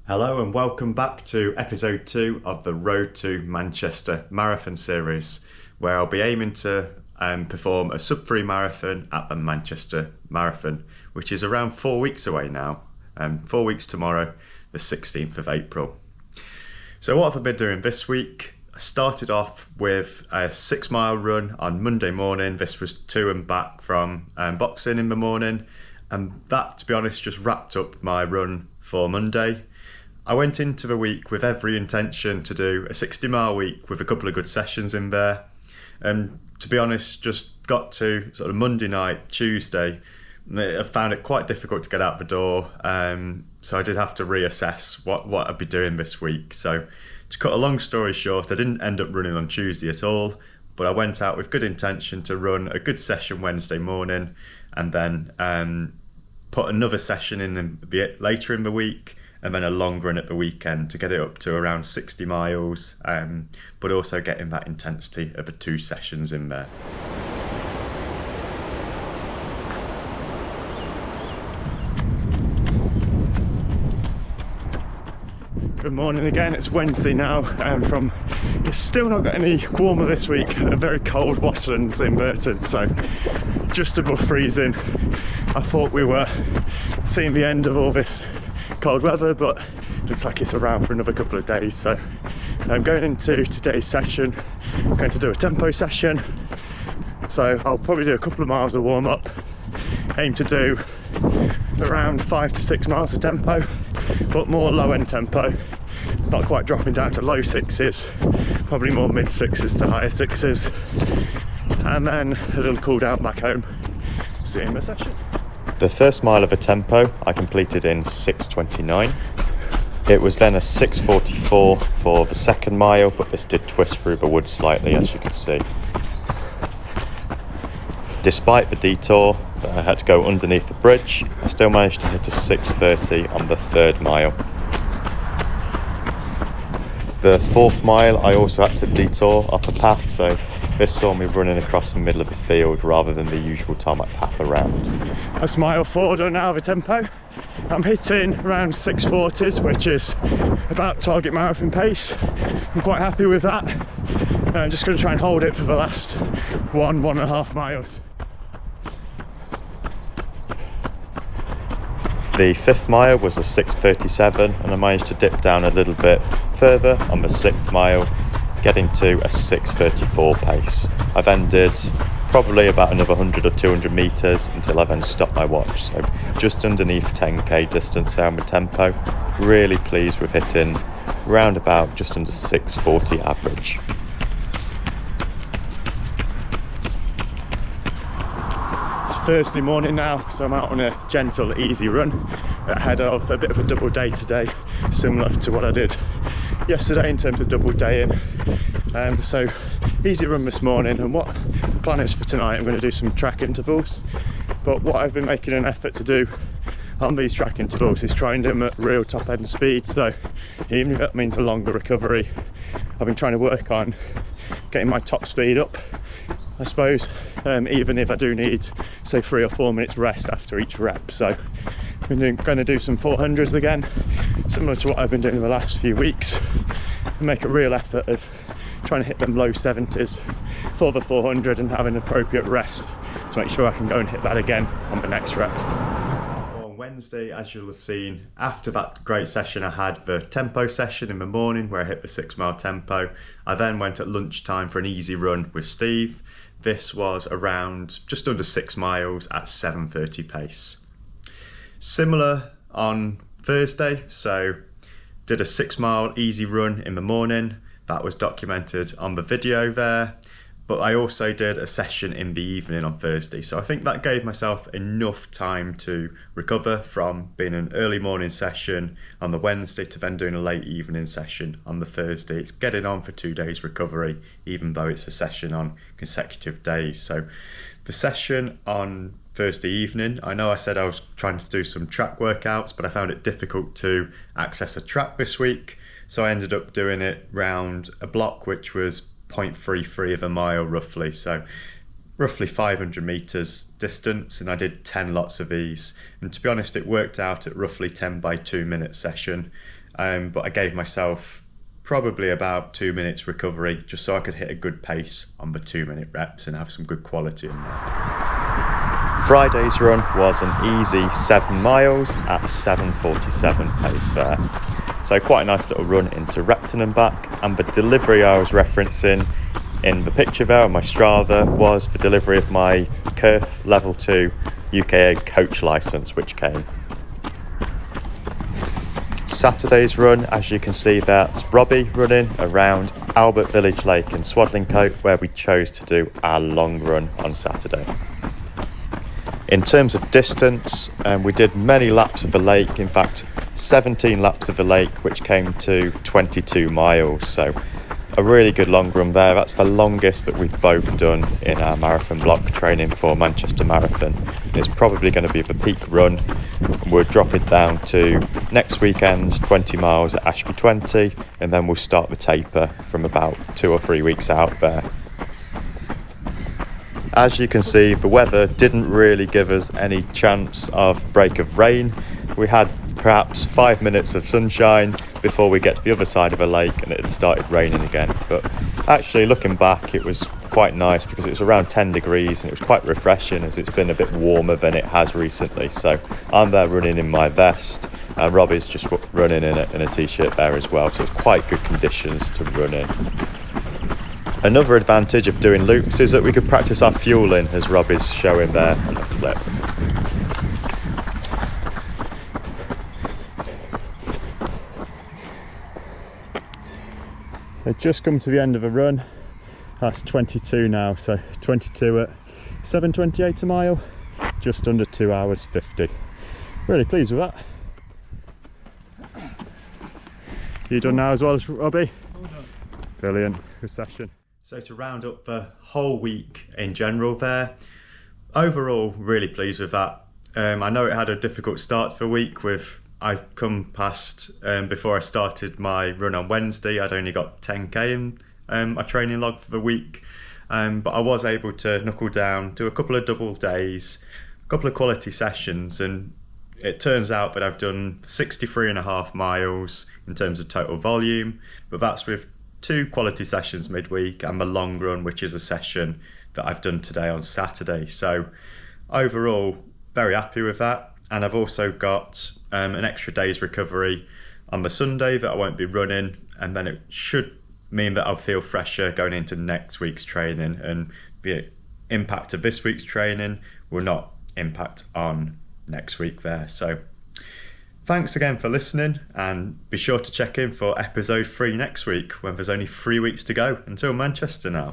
Hello and welcome back to episode 2 of the Road to Manchester Marathon series, where I'll be aiming to perform a sub-3 marathon at the Manchester Marathon, which is around 4 weeks away now, 4 weeks tomorrow, the 16th of April. So what have I been doing this week? I started off with a 6-mile run on Monday morning. This was to and back from boxing in the morning, and that, to be honest, just wrapped up my run for Monday. I went into the week with every intention to do a 60-mile week with a couple of good sessions in there. And to be honest, just got to sort of Monday night, Tuesday, I found it quite difficult to get out the door. So I did have to reassess what I'd be doing this week. So to cut a long story short, I didn't end up running on Tuesday at all, but I went out with good intention to run a good session Wednesday morning and then put another session in later in the week, and then a long run at the weekend to get it up to around 60 miles, but also getting that intensity of the 2 sessions in there. Good morning again, it's Wednesday now, and it's still not got any warmer this week. A very cold washlands in Burton, so just above freezing. I thought we were seeing the end of all this cold weather, but looks like it's around for another couple of days. So I'm going into today's session. I'm going to do a tempo session, so I'll probably do a couple of miles of warm up. Aim to do around 5 to 6 miles of tempo, but more low end tempo, not quite dropping down to low 6s, probably more mid 6s to higher 6s, and then a little cool down back home. See you in the session. The first mile of a tempo I completed in 6:29. It was then a 6:44 for the second mile, but this did twist through the woods slightly, as you can see. Despite the detour that I had to go underneath the bridge, I still managed to hit a 6:30 on the third mile. The fourth mile I also had to detour off the path, so this saw me running across the middle of the field rather than the usual tarmac path around. That's mile 4 done now of a tempo. I'm hitting around 6:40s, which is about target marathon pace. I'm quite happy with that. I'm just going to try and hold it for the last 1.5 miles. The fifth mile was a 6:37, and I managed to dip down a little bit further on the 6th mile, getting to a 6:34 pace. I then did probably about another 100 or 200 metres until I then stopped my watch, so just underneath 10k distance down with tempo. Really pleased with hitting round about just under 6:40 average. Thursday morning now, so I'm out on a gentle, easy run ahead of a bit of a double day today, similar to what I did yesterday in terms of double daying. So easy run this morning, and what the plan is for tonight, I'm going to do some track intervals. But what I've been making an effort to do on these track intervals is try and do them at real top end speed, so even if that means a longer recovery, I've been trying to work on getting my top speed up, I suppose, even if I do need, say, 3 or 4 minutes rest after each rep. So I'm going to do some 400s again, similar to what I've been doing in the last few weeks, and make a real effort of trying to hit them low 70s for the 400 and having appropriate rest to make sure I can go and hit that again on the next rep. So on Wednesday, as you'll have seen, after that great session I had the tempo session in the morning where I hit the 6-mile tempo, I then went at lunchtime for an easy run with Steve. This was around just under 6 miles at 7:30 pace. Similar on Thursday, so did a 6-mile easy run in the morning. That was documented on the video there. But I also did a session in the evening on Thursday. So I think that gave myself enough time to recover from being an early morning session on the Wednesday to then doing a late evening session on the Thursday. It's getting on for 2 days recovery, even though it's a session on consecutive days. So the session on Thursday evening. I know I said I was trying to do some track workouts, but I found it difficult to access a track this week. So I ended up doing it round a block, which was 0.33 of a mile roughly. So roughly 500 meters distance, and I did 10 lots of these. And to be honest, it worked out at roughly 10 by 2 minute session. But I gave myself probably about 2 minutes recovery just so I could hit a good pace on the 2 minute reps and have some good quality in there. Friday's run was an easy 7 miles at 7:47 pace there. So quite a nice little run into Repton and back, and the delivery I was referencing in the picture there on my Strava was the delivery of my Curve Level 2 UKA coach licence, which came. Saturday's run, as you can see, that's Robbie running around Albert Village Lake in Swadlincote, where we chose to do our long run on Saturday. In terms of distance, we did many laps of the lake, in fact 17 laps of the lake, which came to 22 miles, so a really good long run there. That's the longest that we've both done in our marathon block training for Manchester Marathon. It's probably going to be the peak run. We'll drop it down to next weekend 20 miles at Ashby 20, and then we'll start the taper from about 2 or 3 weeks out there. As you can see, the weather didn't really give us any chance of break of rain. We had perhaps 5 minutes of sunshine before we get to the other side of the lake and it had started raining again. But actually, looking back, it was quite nice because it was around 10 degrees and it was quite refreshing, as it's been a bit warmer than it has recently. So I'm there running in my vest, and Robbie's just running in a t-shirt there as well. So it's quite good conditions to run in. Another advantage of doing loops is that we could practice our fueling, as Robbie's showing there on the clip. So just come to the end of a run. That's 22 now, so 22 at 7:28 a mile, just under 2 hours 50. Really pleased with that. You done now as well, Robbie? All done. Brilliant, good session. So to round up the whole week in general there, overall really pleased with that. I know it had a difficult start to the week with, I've come past, before I started my run on Wednesday, I'd only got 10k in my training log for the week. But I was able to knuckle down, do a couple of double days, a couple of quality sessions, and it turns out that I've done 63.5 miles in terms of total volume, but that's with 2 quality sessions midweek and the long run, which is a session that I've done today on Saturday. So overall, very happy with that. And I've also got an extra day's recovery on the Sunday that I won't be running, and then it should mean that I'll feel fresher going into next week's training, and the impact of this week's training will not impact on next week there. So thanks again for listening, and be sure to check in for episode 3 next week, when there's only 3 weeks to go until Manchester now.